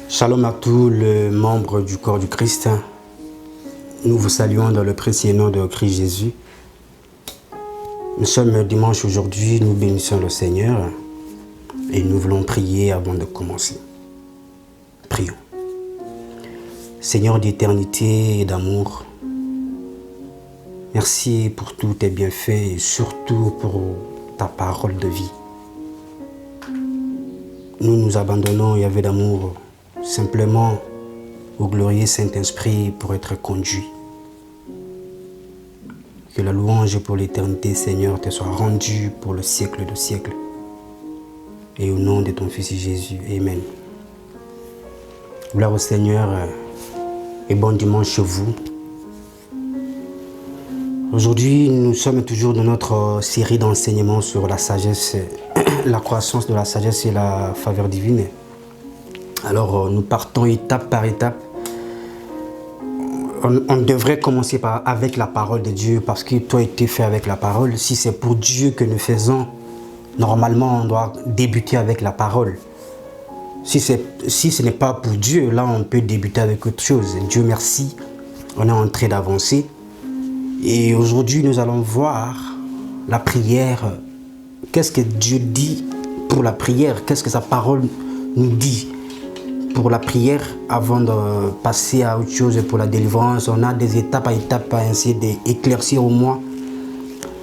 Shalom à tous les membres du corps du Christ. Nous vous saluons dans le précieux nom de Christ Jésus. Nous sommes dimanche aujourd'hui, nous bénissons le Seigneur et nous voulons prier avant de commencer. Prions. Seigneur d'éternité et d'amour, merci pour tous tes bienfaits et surtout pour ta parole de vie. Nous nous abandonnons, Yahvé d'amour, simplement au glorieux Saint-Esprit pour être conduit. Que la louange pour l'éternité, Seigneur, te soit rendue pour le siècle de siècles. Et au nom de ton Fils Jésus, Amen. Gloire au Seigneur et bon dimanche à vous. Aujourd'hui, nous sommes toujours dans notre série d'enseignements sur la sagesse, la croissance de la sagesse et la faveur divine. Alors, nous partons étape par étape. On devrait commencer avec la parole de Dieu parce que tout a été fait avec la parole. Si c'est pour Dieu que nous faisons, normalement, on doit débuter avec la parole. Si ce n'est pas pour Dieu, là, on peut débuter avec autre chose. Dieu merci, on est en train d'avancer. Et aujourd'hui, nous allons voir la prière. Qu'est-ce que Dieu dit pour la prière? Qu'est-ce que sa parole nous dit pour la prière avant de passer à autre chose pour la délivrance? On a des étapes à étapes à essayer d'éclaircir au moins.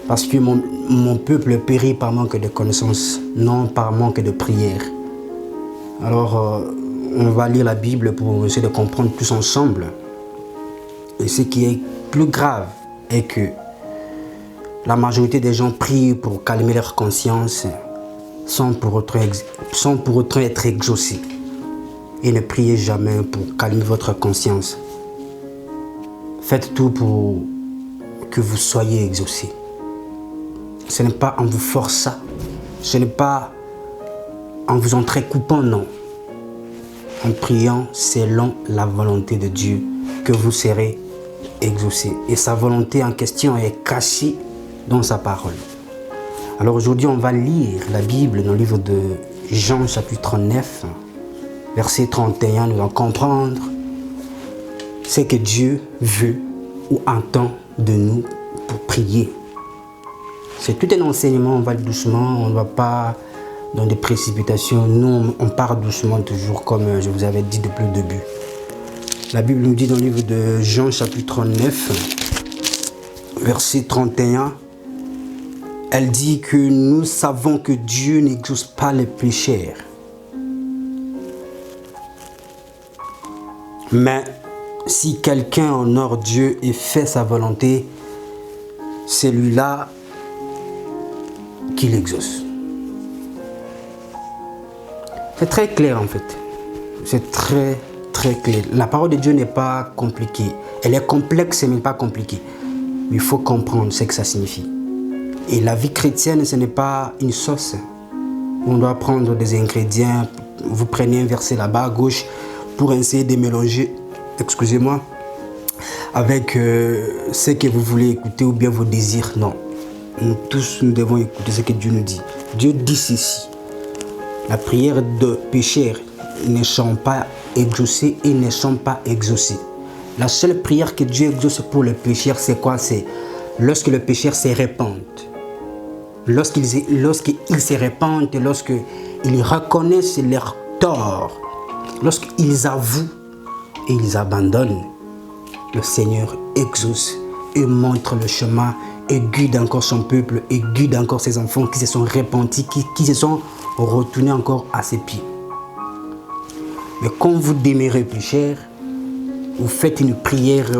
Parce que mon peuple périt par manque de connaissances, non par manque de prière. Alors, on va lire la Bible pour essayer de comprendre tous ensemble. Et ce qui est plus grave est que la majorité des gens prient pour calmer leur conscience sans pour autant être exaucés. Et ne priez jamais pour calmer votre conscience. Faites tout pour que vous soyez exaucés. Ce n'est pas en vous forçant, ce n'est pas en vous entrecoupant, non. En priant selon la volonté de Dieu que vous serez exaucés. Et sa volonté en question est cachée dans sa parole. Alors aujourd'hui, on va lire la Bible dans le livre de Jean chapitre 9. Verset 31, nous allons comprendre ce que Dieu veut ou entend de nous pour prier. C'est tout un enseignement, on va doucement, on ne va pas dans des précipitations. Nous, on part doucement toujours comme je vous avais dit depuis le début. La Bible nous dit dans le livre de Jean chapitre 9, verset 31, elle dit que nous savons que Dieu n'exauce pas les pécheurs. Mais si quelqu'un honore Dieu et fait sa volonté, c'est lui-là qui l'exauce. C'est très clair en fait. C'est très clair. La parole de Dieu n'est pas compliquée. Elle est complexe mais pas compliquée. Mais il faut comprendre ce que ça signifie. Et la vie chrétienne, ce n'est pas une sauce. On doit prendre des ingrédients. Vous prenez un verset là-bas à gauche pour essayer de mélanger, excusez-moi, avec ce que vous voulez écouter ou bien vos désirs. Non. Nous tous, nous devons écouter ce que Dieu nous dit. Dieu dit ceci. La prière de pécheurs ne sont pas exaucées et ne sont pas exaucées. La seule prière que Dieu exauce pour le pécheur, c'est quoi? C'est lorsque le pécheur se répand. Lorsqu'ils se répandent, lorsqu'ils reconnaissent leur tort, lorsqu'ils avouent et ils abandonnent, le Seigneur exauce et montre le chemin et guide encore son peuple et guide encore ses enfants qui se sont repentis, qui se sont retournés encore à ses pieds. Mais quand vous demeurez pécheur, vous faites une prière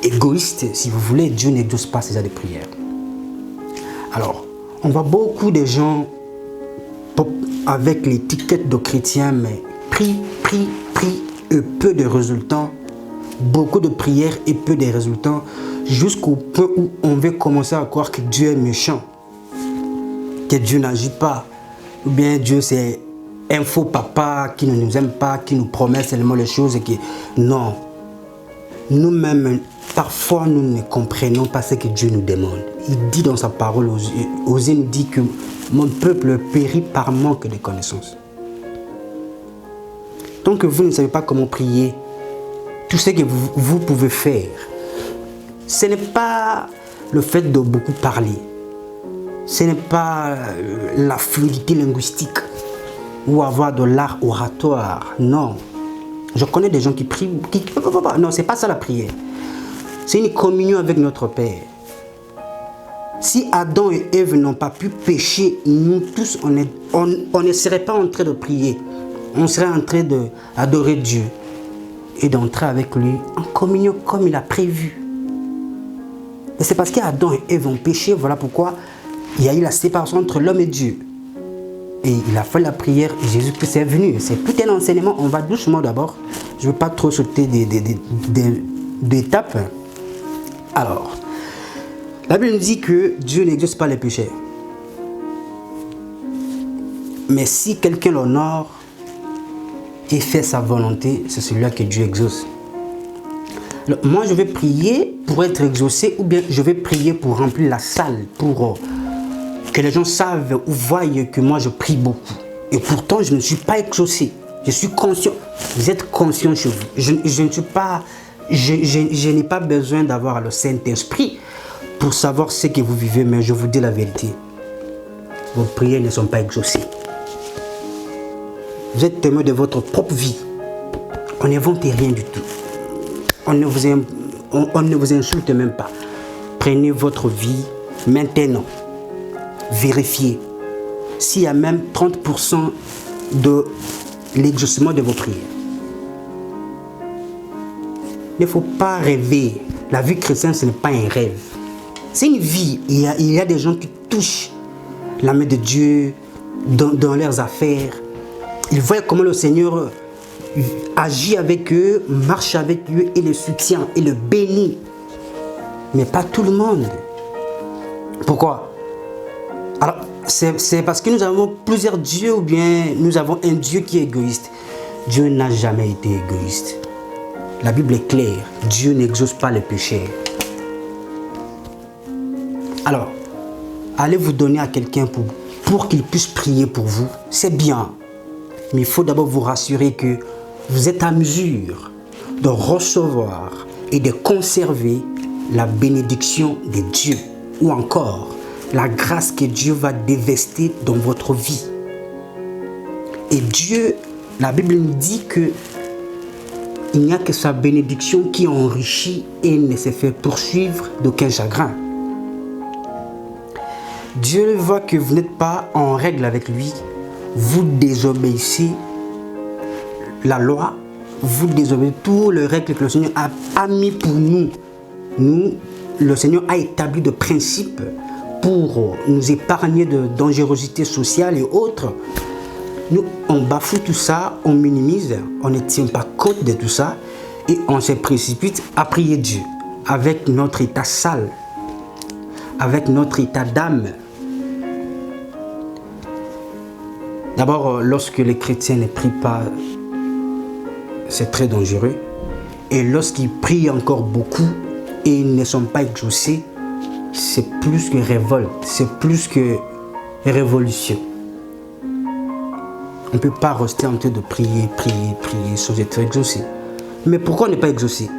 égoïste, si vous voulez, Dieu n'exauce pas ces de prières. Alors, on voit beaucoup de gens avec l'étiquette de chrétien, mais prient et peu de résultats. Beaucoup de prières et peu de résultats, jusqu'au point où on veut commencer à croire que Dieu est méchant, que Dieu n'agit pas, ou bien Dieu c'est un faux papa qui ne nous aime pas, qui nous promet seulement les choses et qui... Non. Nous-mêmes, parfois, nous ne comprenons pas ce que Dieu nous demande. Il dit dans sa parole, Osée nous dit que mon peuple périt par manque de connaissances. Tant que vous ne savez pas comment prier, tout ce que vous pouvez faire, ce n'est pas le fait de beaucoup parler. Ce n'est pas la fluidité linguistique ou avoir de l'art oratoire. Non. Je connais des gens qui prient. Non, ce n'est pas ça la prière. C'est une communion avec notre Père. Si Adam et Ève n'ont pas pu pécher, nous tous, on ne serait pas en train de prier. On serait en train d'adorer Dieu et d'entrer avec lui en communion comme il a prévu. Et c'est parce qu'Adam et Ève ont péché, voilà pourquoi il y a eu la séparation entre l'homme et Dieu. Et il a fait la prière et Jésus-Christ est venu. C'est tout un enseignement. On va doucement d'abord. Je ne veux pas trop sauter d'étapes. Alors, la Bible nous dit que Dieu n'exauce pas les péchés. Mais si quelqu'un l'honore et fait sa volonté, c'est celui-là que Dieu exauce. Alors, moi, je vais prier pour être exaucé ou bien je vais prier pour remplir la salle, pour que les gens savent ou voient que moi, je prie beaucoup. Et pourtant, je ne suis pas exaucé. Je suis conscient. Vous êtes conscient chez vous. Je ne suis pas... Je n'ai pas besoin d'avoir le Saint-Esprit pour savoir ce que vous vivez, mais je vous dis la vérité. Vos prières ne sont pas exaucées. Vous êtes témoin de votre propre vie. On n'invente rien du tout. On ne vous insulte même pas. Prenez votre vie maintenant. Vérifiez. S'il y a même 30% de l'exaucement de vos prières. Il ne faut pas rêver. La vie chrétienne, ce n'est pas un rêve. C'est une vie. Il y a des gens qui touchent la main de Dieu dans leurs affaires. Ils voient comment le Seigneur agit avec eux, marche avec eux et les soutient et le bénit. Mais pas tout le monde. Pourquoi? Alors, c'est parce que nous avons plusieurs dieux ou bien nous avons un Dieu qui est égoïste. Dieu n'a jamais été égoïste. La Bible est claire. Dieu n'exauce pas les péchés. Alors, allez vous donner à quelqu'un pour qu'il puisse prier pour vous. C'est bien. Mais il faut d'abord vous rassurer que vous êtes à mesure de recevoir et de conserver la bénédiction de Dieu. Ou encore, la grâce que Dieu va dévester dans votre vie. Et Dieu, la Bible nous dit que il n'y a que sa bénédiction qui enrichit et ne se fait poursuivre d'aucun chagrin. Dieu voit que vous n'êtes pas en règle avec lui. Vous désobéissez la loi. Vous désobéissez toutes les règles que le Seigneur a mis pour nous. Nous, le Seigneur a établi des principes pour nous épargner de dangerosité sociale et autres. Nous, on bafoue tout ça, on minimise, on ne tient pas compte de tout ça et on se précipite à prier Dieu avec notre état sale, avec notre état d'âme. D'abord, lorsque les chrétiens ne prient pas, c'est très dangereux. Et lorsqu'ils prient encore beaucoup et ils ne sont pas exaucés, c'est plus que révolte, c'est plus que révolution. On ne peut pas rester en train de prier sans être exaucé. Mais pourquoi on n'est pas exaucé?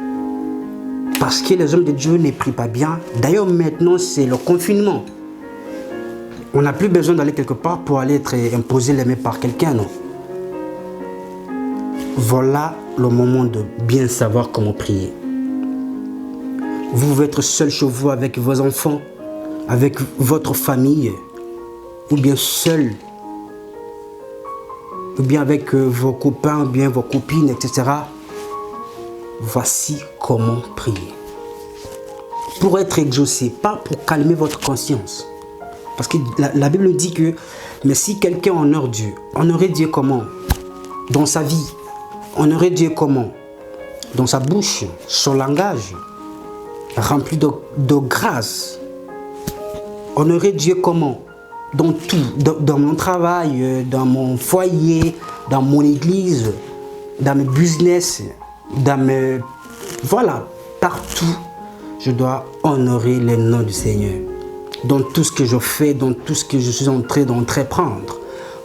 Parce que les hommes de Dieu ne prient pas bien. D'ailleurs, maintenant, c'est le confinement. On n'a plus besoin d'aller quelque part pour aller être imposé les mains par quelqu'un, non? Voilà le moment de bien savoir comment prier. Vous pouvez être seul chez vous avec vos enfants, avec votre famille, ou bien seul, ou bien avec vos copains, ou bien vos copines, etc. Voici comment prier. Pour être exaucé, pas pour calmer votre conscience. Parce que la Bible dit que, mais si quelqu'un honore Dieu comment? Dans sa vie. Honorer Dieu comment? Dans sa bouche, son langage, rempli de grâce. Honorer Dieu comment? Dans tout, dans mon travail, dans mon foyer, dans mon église, dans mes business, voilà, partout, je dois honorer le nom du Seigneur. Dans tout ce que je fais, dans tout ce que je suis en train d'entreprendre,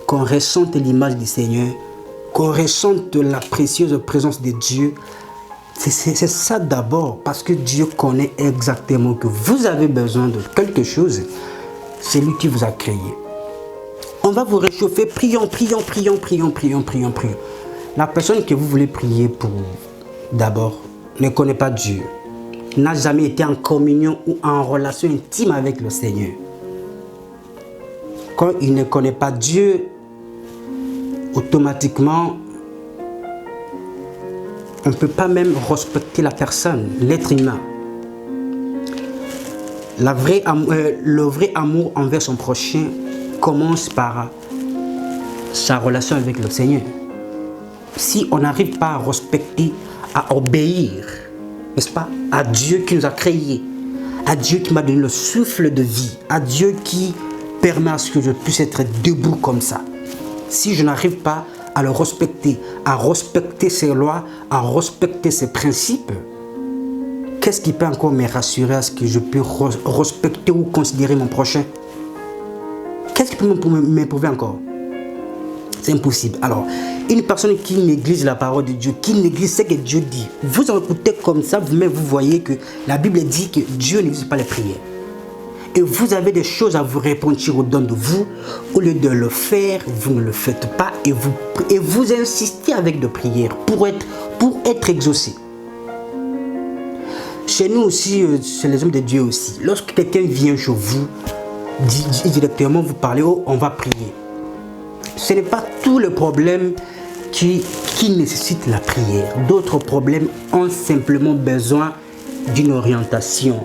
qu'on ressente l'image du Seigneur qu'on ressente la précieuse présence de Dieu, c'est ça d'abord, parce que Dieu connaît exactement que vous avez besoin de quelque chose. C'est lui qui vous a créé. On va vous réchauffer, prions. La personne que vous voulez prier pour, d'abord, ne connaît pas Dieu, n'a jamais été en communion ou en relation intime avec le Seigneur. Quand il ne connaît pas Dieu, automatiquement, on ne peut pas même respecter la personne, l'être humain. Le vrai amour envers son prochain commence par sa relation avec le Seigneur. Si on n'arrive pas à respecter, à obéir, n'est-ce pas, à Dieu qui nous a créés, à Dieu qui m'a donné le souffle de vie, à Dieu qui permet à ce que je puisse être debout comme ça. Si je n'arrive pas à le respecter, à respecter ses lois, à respecter ses principes, qu'est-ce qui peut encore me rassurer à ce que je peux respecter ou considérer mon prochain? Qu'est-ce qui peut m'éprouver encore? C'est impossible. Alors, une personne qui néglige la parole de Dieu, qui néglige ce que Dieu dit, vous en écoutez comme ça, vous-même vous voyez que la Bible dit que Dieu n'existe pas les prières. Et vous avez des choses à vous repentir au-dedans de vous. Au lieu de le faire, vous ne le faites pas et vous insistez avec des prières pour être exaucé. Chez nous aussi, chez les hommes de Dieu aussi, lorsque quelqu'un vient chez vous, directement vous parlez, oh, on va prier. Ce n'est pas tout le problème qui nécessite la prière. D'autres problèmes ont simplement besoin d'une orientation,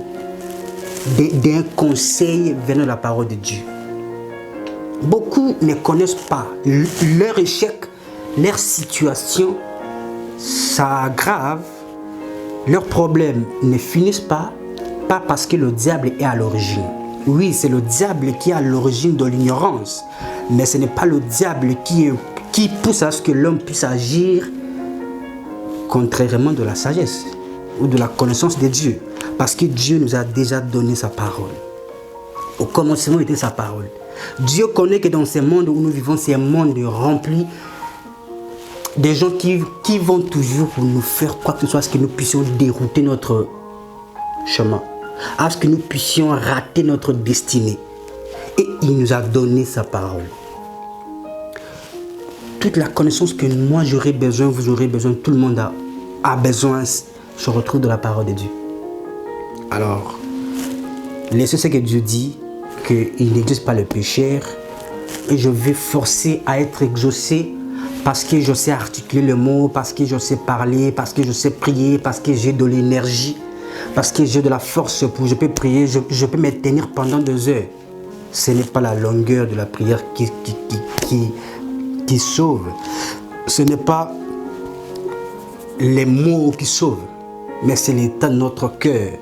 d'un conseil venant de la parole de Dieu. Beaucoup ne connaissent pas leur échec, leur situation, ça aggrave. Leurs problèmes ne finissent pas parce que le diable est à l'origine. Oui, c'est le diable qui est à l'origine de l'ignorance, mais ce n'est pas le diable qui pousse à ce que l'homme puisse agir contrairement de la sagesse ou de la connaissance de Dieu. Parce que Dieu nous a déjà donné sa parole. Au commencement était sa parole. Dieu connaît que dans ce monde où nous vivons, c'est un monde rempli des gens qui vont toujours nous faire quoi que ce soit, à ce que nous puissions dérouter notre chemin, à ce que nous puissions rater notre destinée. Et il nous a donné sa parole. Toute la connaissance que moi j'aurais besoin, vous aurez besoin, tout le monde a besoin, se retrouve dans la parole de Dieu. Alors, laissez ce que Dieu dit, qu'il n'existe pas le pécheur, et je vais forcer à être exaucé parce que je sais articuler le mot, parce que je sais parler, parce que je sais prier, parce que j'ai de l'énergie, parce que j'ai de la force pour je peux prier, je peux me tenir pendant 2 heures. Ce n'est pas la longueur de la prière qui sauve. Ce n'est pas les mots qui sauvent, mais c'est l'état de notre cœur.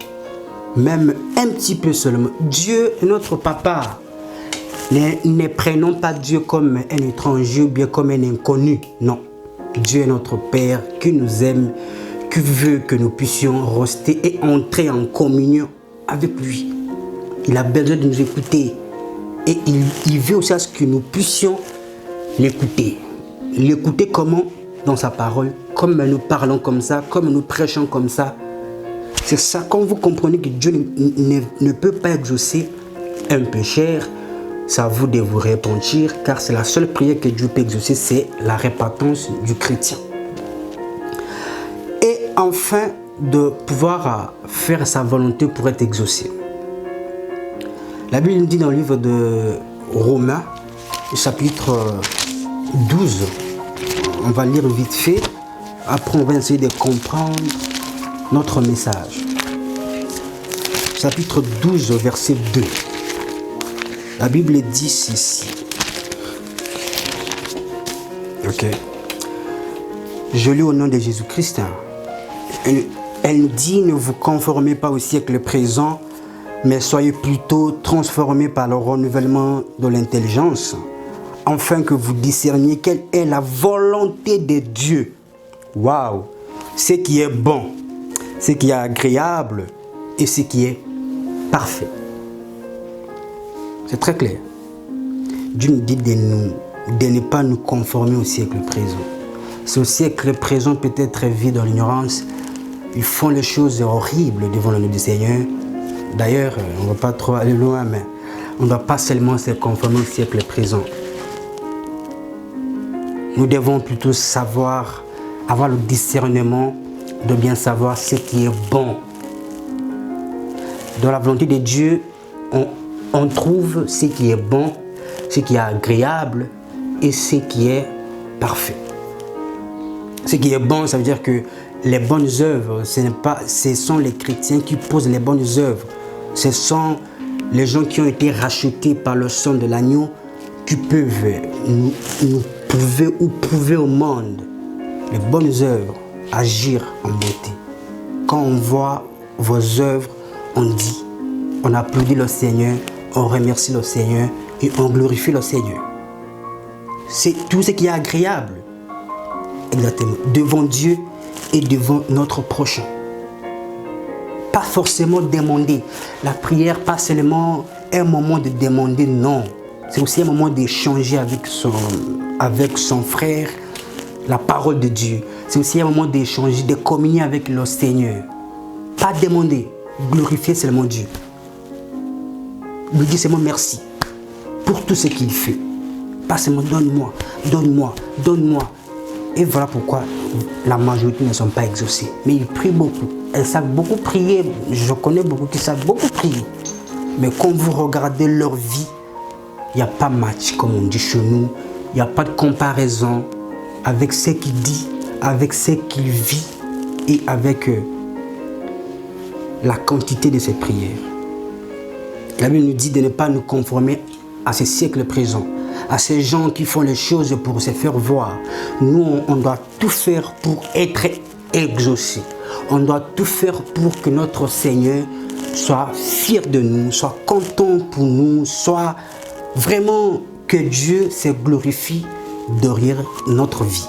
Même un petit peu seulement. Dieu est notre papa. Ne prenons pas Dieu comme un étranger ou bien comme un inconnu. Non. Dieu est notre Père qui nous aime, qui veut que nous puissions rester et entrer en communion avec lui. Il a besoin de nous écouter. Et il veut aussi à ce que nous puissions l'écouter. L'écouter comment? Dans sa parole. Comme nous parlons comme ça, comme nous prêchons comme ça. C'est ça, quand vous comprenez que Dieu ne peut pas exaucer un pécheur, c'est à vous de vous repentir, car c'est la seule prière que Dieu peut exaucer, c'est la repentance du chrétien. Et enfin, de pouvoir faire sa volonté pour être exaucé. La Bible nous dit dans le livre de Romains, chapitre 12, on va lire vite fait, après on va essayer de comprendre notre message. Chapitre 12, verset 2. La Bible dit ceci. Ok. Je lis au nom de Jésus-Christ. Elle dit, ne vous conformez pas au siècle présent, mais soyez plutôt transformés par le renouvellement de l'intelligence, afin que vous discerniez quelle est la volonté de Dieu. Waouh! Ce qui est bon, ce qui est agréable et ce qui est parfait. C'est très clair. Dieu nous dit de ne pas nous conformer au siècle présent. Ce siècle présent peut-être vit dans l'ignorance. Ils font les choses horribles devant le nom du Seigneur. D'ailleurs, on ne va pas trop aller loin, mais on ne doit pas seulement se conformer au siècle présent. Nous devons plutôt savoir, avoir le discernement de bien savoir ce qui est bon. Dans la volonté de Dieu, on trouve ce qui est bon, ce qui est agréable et ce qui est parfait. Ce qui est bon, ça veut dire que les bonnes œuvres, ce sont les chrétiens qui posent les bonnes œuvres. Ce sont les gens qui ont été rachetés par le sang de l'agneau qui peuvent nous prouver au monde les bonnes œuvres, agir en beauté. Quand on voit vos œuvres, on dit, on applaudit le Seigneur, on remercie le Seigneur et on glorifie le Seigneur. C'est tout ce qui est agréable, exactement, devant Dieu et devant notre prochain. Pas forcément demander. La prière, pas seulement un moment de demander, non. C'est aussi un moment d'échanger avec son frère, la parole de Dieu. C'est aussi un moment d'échanger, de communier avec le Seigneur. Pas demander, glorifier seulement Dieu. Lui dire seulement merci pour tout ce qu'il fait. Pas seulement donne-moi, donne-moi, donne-moi. Et voilà pourquoi la majorité ne sont pas exaucées. Mais ils prient beaucoup. Elles savent beaucoup prier. Je connais beaucoup qui savent beaucoup prier. Mais quand vous regardez leur vie, il n'y a pas match, comme on dit chez nous. Il n'y a pas de comparaison avec ce qu'il dit, avec ce qu'il vit et avec la quantité de ses prières. La Bible nous dit de ne pas nous conformer à ce siècle présent, à ces gens qui font les choses pour se faire voir. Nous, on doit tout faire pour être exaucés. On doit tout faire pour que notre Seigneur soit fier de nous, soit content pour nous, soit vraiment que Dieu se glorifie derrière notre vie.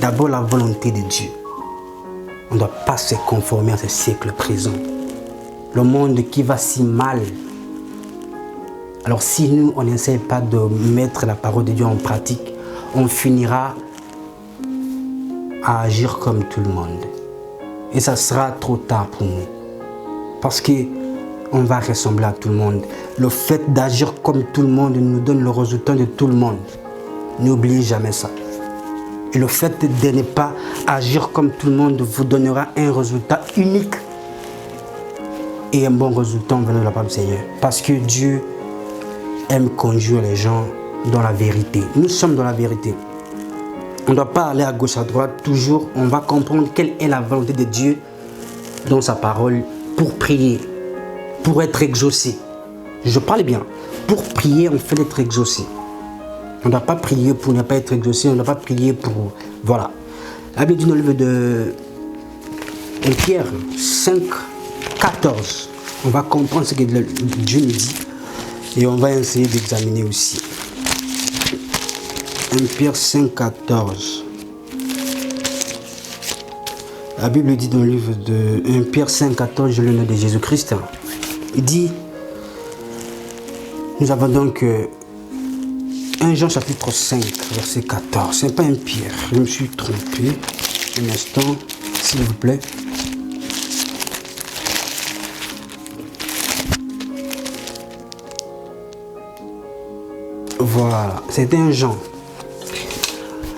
D'abord, la volonté de Dieu. On ne doit pas se conformer à ce siècle présent. Le monde qui va si mal. Alors si nous, on n'essaie pas de mettre la parole de Dieu en pratique, on finira à agir comme tout le monde. Et ça sera trop tard pour nous. Parce qu'on va ressembler à tout le monde. Le fait d'agir comme tout le monde nous donne le résultat de tout le monde. N'oubliez jamais ça. Et le fait de ne pas agir comme tout le monde vous donnera un résultat unique. Et un bon résultat venant de la part du Seigneur. Parce que Dieu aime conduire les gens dans la vérité. Nous sommes dans la vérité. On ne doit pas aller à gauche, à droite. Toujours, on va comprendre quelle est la volonté de Dieu dans sa parole pour prier, pour être exaucé. Je parle bien. Pour prier, on fait être exaucé. On ne doit pas prier pour ne pas être exaucé. On ne doit pas prier pour... Voilà. La Bible dit dans le livre de Pierre 5, 14. On va comprendre ce que Dieu nous dit. Et on va essayer d'examiner aussi. 1 Pierre 5, 14. La Bible dit dans le livre de 1 Pierre 5, 14, je le nom de Jésus-Christ. Il dit, nous avons donc 1 Jean chapitre 5, verset 14. Ce n'est pas un Pierre, je me suis trompé. Un instant, s'il vous plaît. Voilà, c'était un Jean.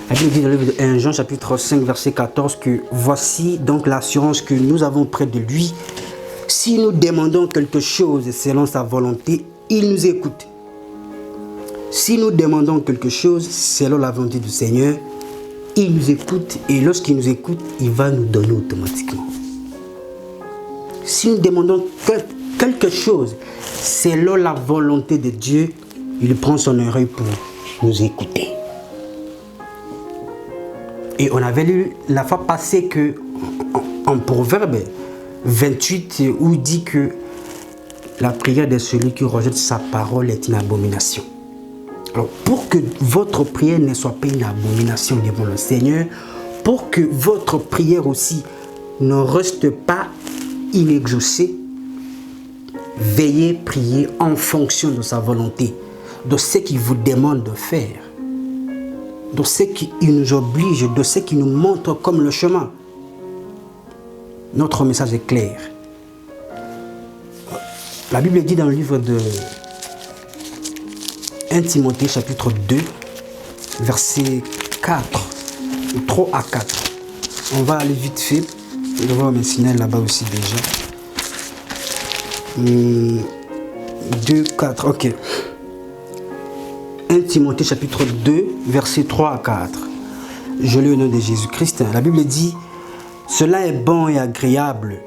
La Bible dit dans le livre de 1 Jean chapitre 5 verset 14 que voici donc l'assurance que nous avons près de lui. Si nous demandons quelque chose selon sa volonté, il nous écoute. Si nous demandons quelque chose selon la volonté du Seigneur, il nous écoute et lorsqu'il nous écoute, il va nous donner automatiquement. Si nous demandons quelque chose selon la volonté de Dieu, il prend son oreille pour nous écouter. Et on avait lu la fois passée que en Proverbe 28 où il dit que la prière de celui qui rejette sa parole est une abomination. Alors pour que votre prière ne soit pas une abomination devant le Seigneur, pour que votre prière aussi ne reste pas inexaucée, veillez prier en fonction de sa volonté, de ce qu'il vous demande de faire. de ce qui nous oblige, de ce qui nous montre comme le chemin. Notre message est clair. La Bible dit dans le livre de 1 Timothée chapitre 2, verset 4, 3 à 4. On va aller vite fait. Je vais voir mes signaux là-bas aussi déjà. 2, 4, ok. 1 Timothée chapitre 2, verset 3 à 4. Je lis au nom de Jésus-Christ. La Bible dit, « Cela est bon et agréable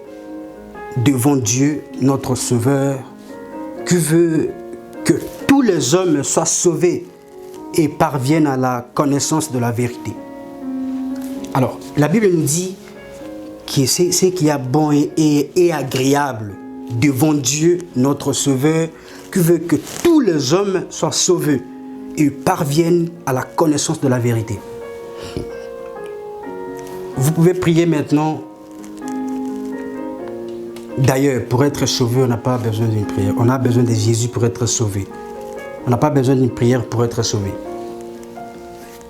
devant Dieu, notre Sauveur, qui veut que tous les hommes soient sauvés et parviennent à la connaissance de la vérité. » Alors, la Bible nous dit que c'est ce qui est bon et agréable devant Dieu, notre Sauveur, qui veut que tous les hommes soient sauvés et parviennent à la connaissance de la vérité. Vous pouvez prier maintenant. D'ailleurs, pour être sauvé, on n'a pas besoin d'une prière. On a besoin de Jésus pour être sauvé. On n'a pas besoin d'une prière pour être sauvé.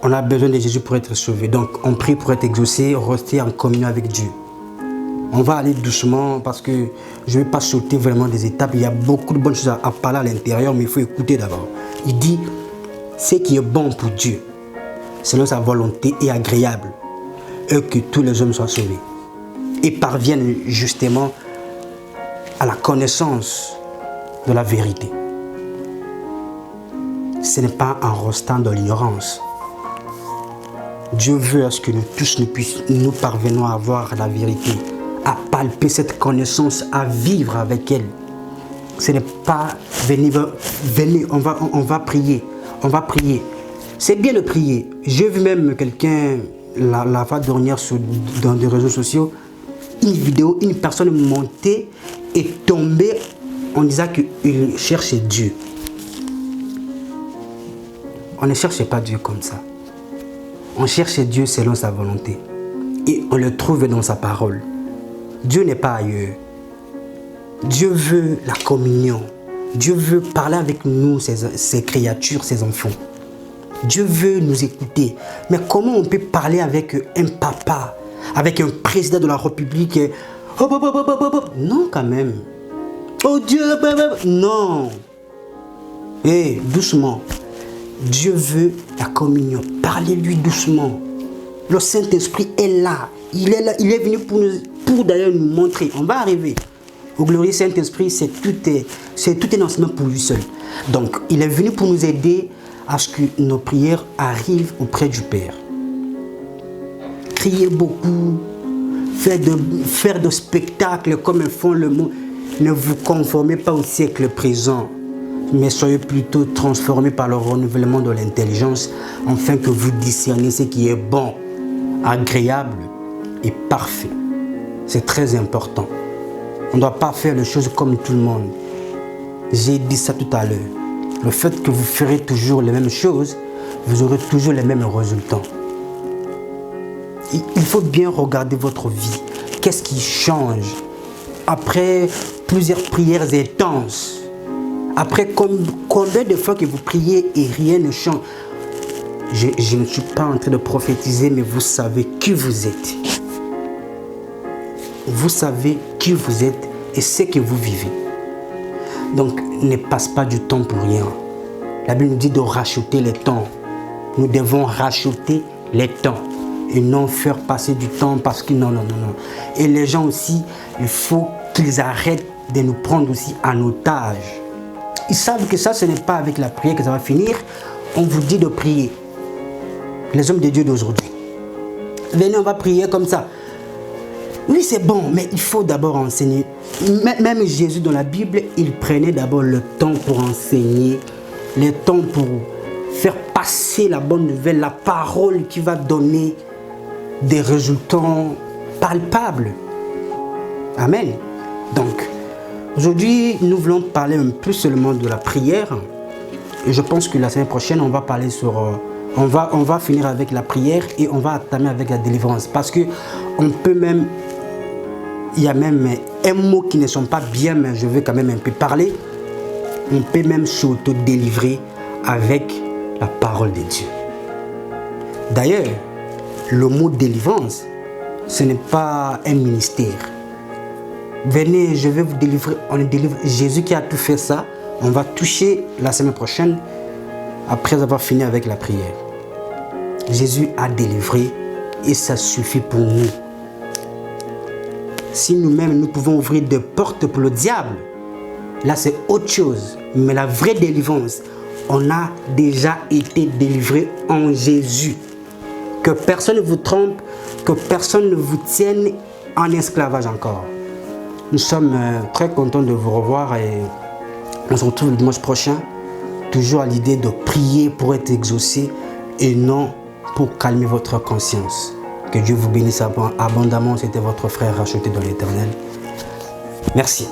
On a besoin de Jésus pour être sauvé. Donc, on prie pour être exaucé, rester en communion avec Dieu. On va aller doucement parce que je ne vais pas sauter vraiment des étapes. Il y a beaucoup de bonnes choses à parler à l'intérieur, mais il faut écouter d'abord. Il dit, ce qui est bon pour Dieu, selon sa volonté, est agréable, et que tous les hommes soient sauvés et parviennent justement à la connaissance de la vérité. Ce n'est pas en restant dans l'ignorance. Dieu veut à ce que nous tous nous parvenons à voir la vérité, à palper cette connaissance, à vivre avec elle. Ce n'est pas venez, on va prier, on va prier. C'est bien de prier. J'ai vu même quelqu'un la fois dernière dans des réseaux sociaux, une vidéo, une personne montée et tombée en disant qu'il cherchait Dieu. On ne cherche pas Dieu comme ça. On cherche Dieu selon sa volonté. Et on le trouve dans sa parole. Dieu n'est pas ailleurs. Dieu veut la communion. Dieu veut parler avec nous, ses créatures, ses enfants. Dieu veut nous écouter. Mais comment on peut parler avec un papa, avec un président de la République? Non, quand même. Oh Dieu, non. Hé, doucement. Dieu veut la communion. Parlez-lui doucement. Le Saint-Esprit est là. Il est là. Il est venu pour d'ailleurs nous montrer. On va arriver. Au glorieux Saint-Esprit, c'est tout un enseignement pour lui seul. Donc, il est venu pour nous aider à ce que nos prières arrivent auprès du Père. Criez beaucoup. Faire de spectacles comme font le monde. Ne vous conformez pas au siècle présent, mais soyez plutôt transformés par le renouvellement de l'intelligence, afin que vous discerniez ce qui est bon, agréable et parfait. C'est très important. On ne doit pas faire les choses comme tout le monde. J'ai dit ça tout à l'heure. Le fait que vous ferez toujours les mêmes choses, vous aurez toujours les mêmes résultats. Il faut bien regarder votre vie. Qu'est-ce qui change? Après plusieurs prières intenses, après combien de fois que vous priez et rien ne change? Je ne suis pas en train de prophétiser, mais vous savez qui vous êtes. Vous savez qui vous êtes et ce que vous vivez. Donc, ne passe pas du temps pour rien. La Bible nous dit de racheter les temps. Nous devons racheter les temps et non faire passer du temps parce que non. Et les gens aussi, il faut qu'ils arrêtent de nous prendre aussi en otage. Ils savent que ça, ce n'est pas avec la prière que ça va finir. On vous dit de prier. Les hommes de Dieu d'aujourd'hui. Venez, on va prier comme ça. Oui, c'est bon, mais il faut d'abord enseigner. Même Jésus dans la Bible, il prenait d'abord le temps pour enseigner, le temps pour faire passer la bonne nouvelle, la parole qui va donner des résultats palpables. Amen. Donc, aujourd'hui, nous voulons parler un peu seulement de la prière. Et je pense que la semaine prochaine, on va parler sur... On va finir avec la prière et on va entamer avec la délivrance. Parce que on peut même... Il y a même un mot qui ne sont pas bien, mais je veux quand même un peu parler. On peut même s'auto-délivrer avec la parole de Dieu. D'ailleurs, le mot délivrance, ce n'est pas un ministère. Venez, je vais vous délivrer. On est délivré. Jésus qui a tout fait ça, on va toucher la semaine prochaine, après avoir fini avec la prière. Jésus a délivré et ça suffit pour nous. Si nous-mêmes, nous pouvons ouvrir des portes pour le diable, là c'est autre chose. Mais la vraie délivrance, on a déjà été délivré en Jésus. Que personne ne vous trompe, que personne ne vous tienne en esclavage encore. Nous sommes très contents de vous revoir et on se retrouve le dimanche prochain. Toujours à l'idée de prier pour être exaucé et non pour calmer votre conscience. Que Dieu vous bénisse abondamment. C'était votre frère racheté dans l'Éternel. Merci.